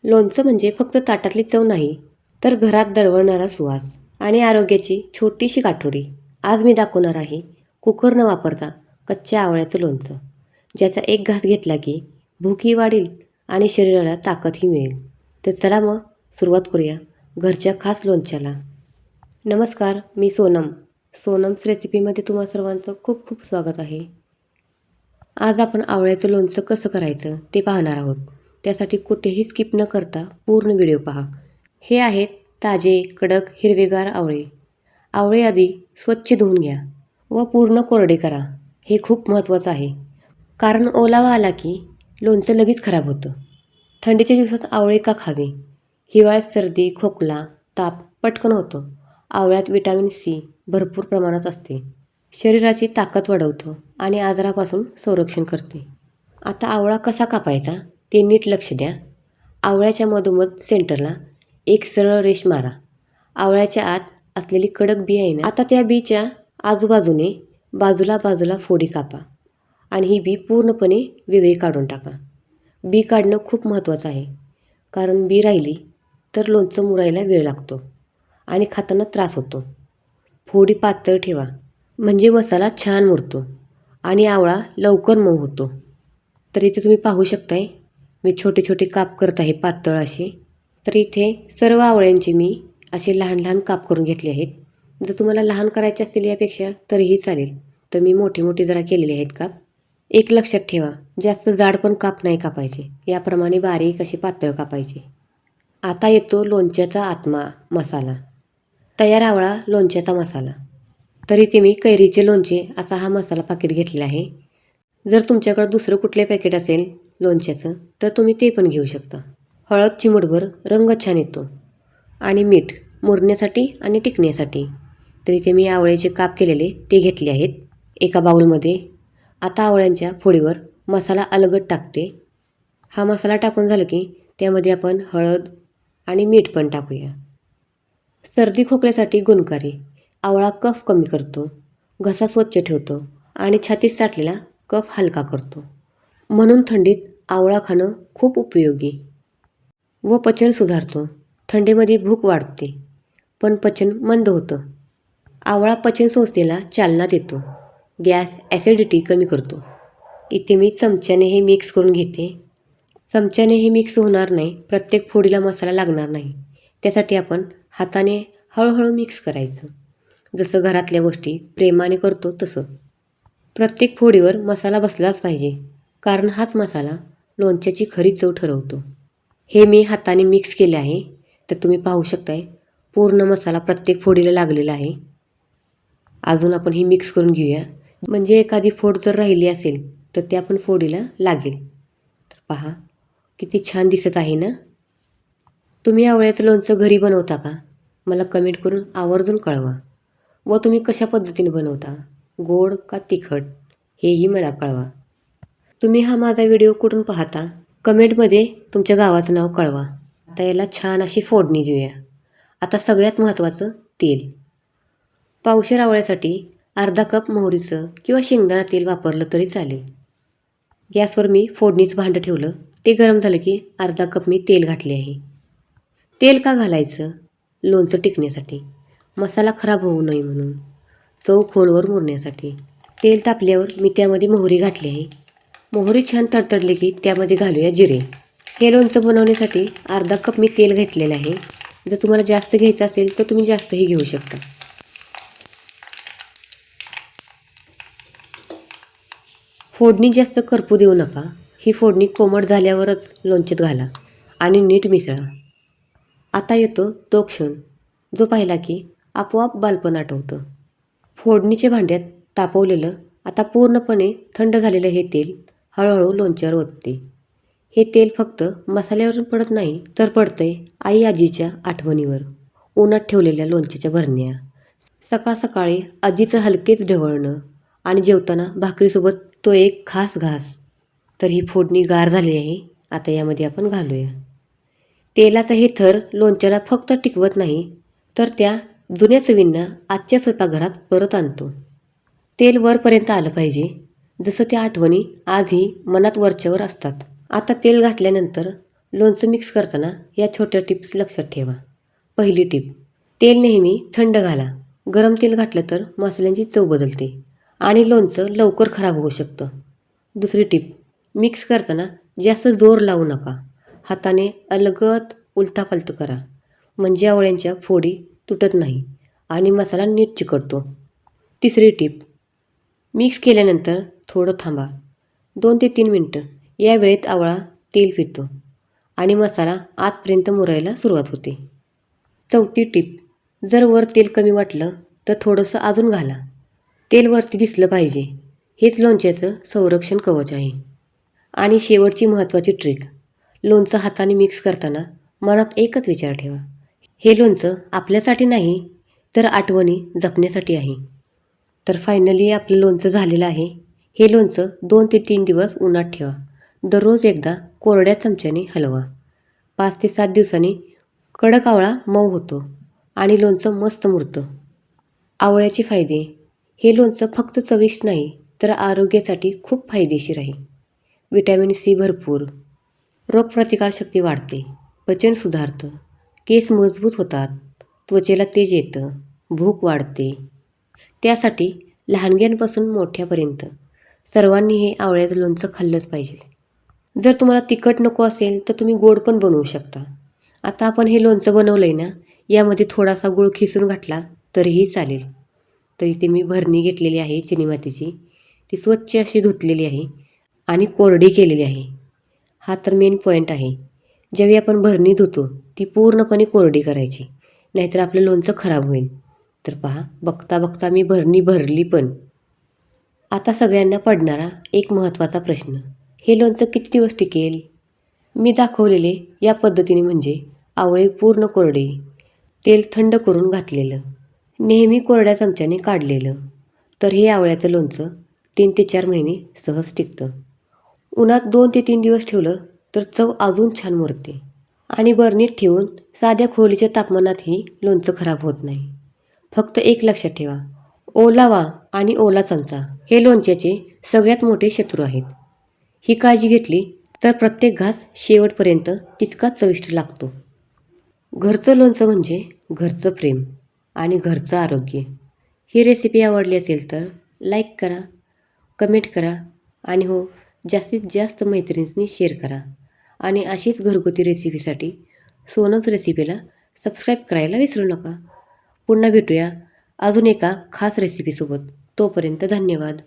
लोणचं म्हणजे फक्त ताटातली चव नाही, तर घरात दळवणारा सुवास आणि आरोग्याची छोटीशी काठोडी. आज मी दाखवणार आहे कुकर न वापरता कच्च्या आवळ्याचं लोणचं, ज्याचा एक घास घेतला की भूकही वाढेल आणि शरीराला ताकदही मिळेल. तर चला मग सुरुवात करूया घरच्या खास लोणच्याला. नमस्कार, मी सोनम्स रेसिपीमध्ये तुम्हा सर्वांचं खूप खूप स्वागत आहे. आज आपण आवळ्याचं लोणचं कसं करायचं ते पाहणार आहोत. त्यासाठी कुठेही स्किप न करता पूर्ण व्हिडिओ पहा. हे आहेत ताजे कडक हिरवेगार आवळे. आवळे आधी स्वच्छ धुवून घ्या व पूर्ण कोरडे करा. हे खूप महत्त्वाचं आहे, कारण ओलावा आला की लोणचं लगेच खराब होतं. थंडीच्या दिवसात आवळे का खावे? हिवाळ्यात सर्दी, खोकला, ताप पटकन होतो. आवळ्यात विटॅमिन सी भरपूर प्रमाणात असते. शरीराची ताकद वाढवतो आणि आजारापासून संरक्षण करते. आता आवळा कसा कापायचा ते नीट लक्ष द्या. आवळ्याच्या मधोमध सेंटरला एक सरळ रेष मारा. आवळ्याच्या आत असलेली कडक बी आहे ना, आता त्या बीच्या आजूबाजूने बाजूला फोडी कापा आणि ही बी पूर्णपणे वेगळी काढून टाका. बी काढणं खूप महत्त्वाचं आहे, कारण बी राहिली तर लोणचं मुरायला वेळ लागतो आणि खाताना त्रास होतो. फोडी पातळ ठेवा, म्हणजे मसाला छान मुरतो आणि आवळा लवकर मऊ होतो. तर इथे तुम्ही पाहू शकताय, मी छोटे छोटे काप करत आहे पातळ असे. तर इथे सर्व आवळ्यांचे मी असे लहान लहान काप करून घेतले आहेत. जर तुम्हाला लहान करायचे असतील यापेक्षा तरीही चालेल, तर मी मोठे मोठे जरा केलेले आहेत काप. एक लक्षात ठेवा, जास्त जाड पण काप नाही कापायचे, याप्रमाणे बारीक असे पातळ कापायचे. आता येतो लोणच्याचा आत्मा, मसाला. तयार आवळा लोणच्याचा मसाला. तरी ते मी कैरीचे लोणचे असा हा मसाला पाकिट घेतलेला आहे. जर तुमच्याकडे दुसरं कुठले पॅकेट असेल लोणच्याचं तर तुम्ही ते पण घेऊ शकता. हळद चिमूटभर, रंग छान येतो, आणि मीठ मुरण्यासाठी आणि टिकण्यासाठी. तरी ते मी आवळ्याचे काप केलेले ते घेतले आहेत एका बाउलमध्ये. आता आवळ्यांच्या फोडीवर मसाला अलगद टाकते. हा मसाला टाकून झालं की त्यामध्ये आपण हळद आणि मीठ पण टाकूया. सर्दी खोकल्यासाठी गुणकारी. आवळा कफ कमी करतो, घसा स्वच्छ ठेवतो आणि छातीत साठलेला कफ हलका करतो. म्हणून थंडीत आवळा खाणं खूप उपयोगी. व पचन सुधारतो. थंडीमध्ये भूक वाढते पण पचन मंद होतं. आवळा पचनसंस्थेला चालना देतो. गॅस ॲसिडिटी कमी करतो. इथे मी चमच्याने हे मिक्स करून घेते. चमच्याने हे मिक्स होणार नाही, प्रत्येक फोडीला मसाला लागणार नाही. त्यासाठी आपण हाताने हळूहळू मिक्स करायचं, जसं घरातल्या गोष्टी प्रेमाने करतो तसं. प्रत्येक फोडीवर मसाला बसलाच पाहिजे, कारण हाच मसाला लोणच्याची खरी चव ठरवतो. हे मी हाताने मिक्स केले आहे, तर तुम्ही पाहू शकताय पूर्ण मसाला प्रत्येक फोडीला लागलेला आहे. अजून आपण ही मिक्स करून घेऊया, म्हणजे एखादी फोड जर राहिली असेल तर त्या पण फोडीला लागेल. तर पहा किती छान दिसत आहे ना. तुम्ही आवळ्याचं लोणचं घरी बनवता का? मला कमेंट करून आवर्जून कळवा. व तुम्ही कशा पद्धतीने बनवता, गोड का तिखट, हेही मला कळवा. तुम्ही हा माझा व्हिडिओ कुठून पाहता, कमेंटमध्ये तुमच्या गावाचं नाव कळवा. आता याला छान अशी फोडणी देऊया. आता सगळ्यात महत्त्वाचं तेल. पावशेर आवळ्यासाठी अर्धा कप मोहरीचं किंवा शेंगदाणा तेल वापरलं तरी चालेल. गॅसवर मी फोडणीचं भांडं ठेवलं. ते गरम झालं की अर्धा कप मी तेल घातले आहे. तेल का घालायचं? लोणचं टिकण्यासाठी, मसाला खराब होऊ नये म्हणून, चव खोलवर मुरण्यासाठी. तेल तापल्यावर मी त्यामध्ये मोहरी घातली आहे. मोहरी छान तडतडली की त्यामध्ये घालूया जिरे. हे लोणचं बनवण्यासाठी अर्धा कप मी तेल घेतलेलं आहे. जर तुम्हाला जास्त घ्यायचं असेल तर तुम्ही जास्तही घेऊ शकता. फोडणी जास्त करपू देऊ नका. ही फोडणी कोमट झाल्यावरच लोणच्यात घाला आणि नीट मिसळा. आता येतो तो क्षण, जो पाहिला की आपोआप बालपण आठवतं. फोडणीच्या भांड्यात तापवलेलं, आता पूर्णपणे थंड झालेलं हे तेल हळूहळू लोणच्यावर ओतते. हे तेल फक्त मसाल्यावर पडत नाही, तर पडतंय आई आजीच्या आठवणीवर, उन्हात ठेवलेल्या लोणच्याच्या भरण्या, सकाळ सकाळी आजीचं हलकेच ढवळणं आणि जेवताना भाकरीसोबत तो एक खास घास. तर ही फोडणी गार झाली आहे. आता यामध्ये आपण घालूया. तेलाचा हे थर लोणच्याला फक्त टिकवत नाही, तर त्या जुन्या चवींना आजच्या स्वयंपाकघरात परत आणतो. तेल वरपर्यंत आलं पाहिजे, जसं त्या आठवणी आजही मनात वरच्यावर असतात. आता तेल घातल्यानंतर लोणचं मिक्स करताना या छोट्या टिप्स लक्षात ठेवा. पहिली टिप, तेल नेहमी थंड घाला. गरम तेल घातलं तर मसाल्यांची चव बदलते आणि लोणचं लवकर खराब होऊ शकतं. दुसरी टिप, मिक्स करताना जास्त जोर लावू नका. हाताने अलगद उलथापालथ करा, म्हणजे आवळ्यांच्या फोडी तुटत नाही आणि मसाला नीट चिकटतो. तिसरी टिप, मिक्स केल्यानंतर थोडं थांबा, 2 ते 3 मिनटं. या वेळेत आवळा तेल पितो आणि मसाला आतपर्यंत मुरायला सुरुवात होते. चौथी टिप, जर वर तेल कमी वाटलं तर थोडंसं अजून घाला. तेल वरती दिसलं पाहिजे. हेच लोणच्याचं संरक्षण कवच आहे. आणि शेवटची महत्त्वाची ट्रिक, लोणचं हाताने मिक्स करताना मनात एकच विचार ठेवा, हे लोणचं आपल्यासाठी नाही तर आठवणी जपण्यासाठी आहे. तर फायनली आपलं लोणचं झालेलं आहे. हे लोणचं 2 ते 3 दिवस उन्हात ठेवा. दररोज एकदा कोरड्या चमच्याने हलवा. 5 ते 7 दिवसांनी कडक आवळा मऊ होतो आणि लोणचं मस्त मुरतं. आवळ्याचे फायदे, हे लोणचं फक्त चविष्ट नाही तर आरोग्यासाठी खूप फायदेशीर आहे. व्हिटॅमिन सी भरपूर, रोगप्रतिकारशक्ती वाढते, पचन सुधारतं, केस मजबूत होतात, त्वचेला तेज येतं, भूक वाढते. त्यासाठी लहानग्यांपासून मोठ्यापर्यंत सर्वांनी हे आवळ्याचं लोणचं खाल्लंच पाहिजे. जर तुम्हाला तिखट नको असेल तर तुम्ही गोड पण बनवू शकता. आता आपण हे लोणचं बनवलं आहे ना, यामध्ये थोडासा गूळ खिसून घातला तरीही चालेल. तर इथे मी भरणी घेतलेली आहे चिनी मातीची. ती स्वच्छ अशी धुतलेली आहे आणि कोरडी केलेली आहे. हा तर मेन पॉईंट आहे. ज्यावेळी आपण भरणी धुतो ती पूर्णपणे कोरडी करायची, नाहीतर आपलं लोणचं खराब होईल. तर पहा, बघता बघता मी भरणी भरली पण. आता सगळ्यांना पडणारा एक महत्त्वाचा प्रश्न, हे लोणचं किती दिवस टिकेल? मी दाखवलेले या पद्धतीने, म्हणजे आवळे पूर्ण कोरडे, तेल थंड करून घातलेलं, नेहमी कोरड्या चमच्याने काढलेलं, तर हे आवळ्याचं लोणचं 3 ते 4 महिने सहज टिकतं. उन्हात 2 ते 3 दिवस ठेवलं तर चव अजून छान मुरते. आणि बरणीत ठेवून साध्या खोलीच्या तापमानातही लोणचं खराब होत नाही. फक्त एक लक्षात ठेवा, ओलावा आणि ओला चमचा हे लोणच्याचे सगळ्यात मोठे शत्रू आहेत. ही काळजी घेतली तर प्रत्येक घास शेवटपर्यंत तितकाच चविष्ट लागतो. घरचं लोणचं म्हणजे घरचं प्रेम आणि घरचं आरोग्य. ही रेसिपी आवडली असेल तर लाईक करा, कमेंट करा आणि हो, जास्तीत जास्त मैत्रिणींनी शेअर करा. आणि अशीच घरगुती रेसिपीसाठी सोनम्स रेसिपीला सबस्क्राईब करायला विसरू नका. पुन्हा भेटूया अजून एका खास रेसिपीसोबत. तोपर्यंत धन्यवाद.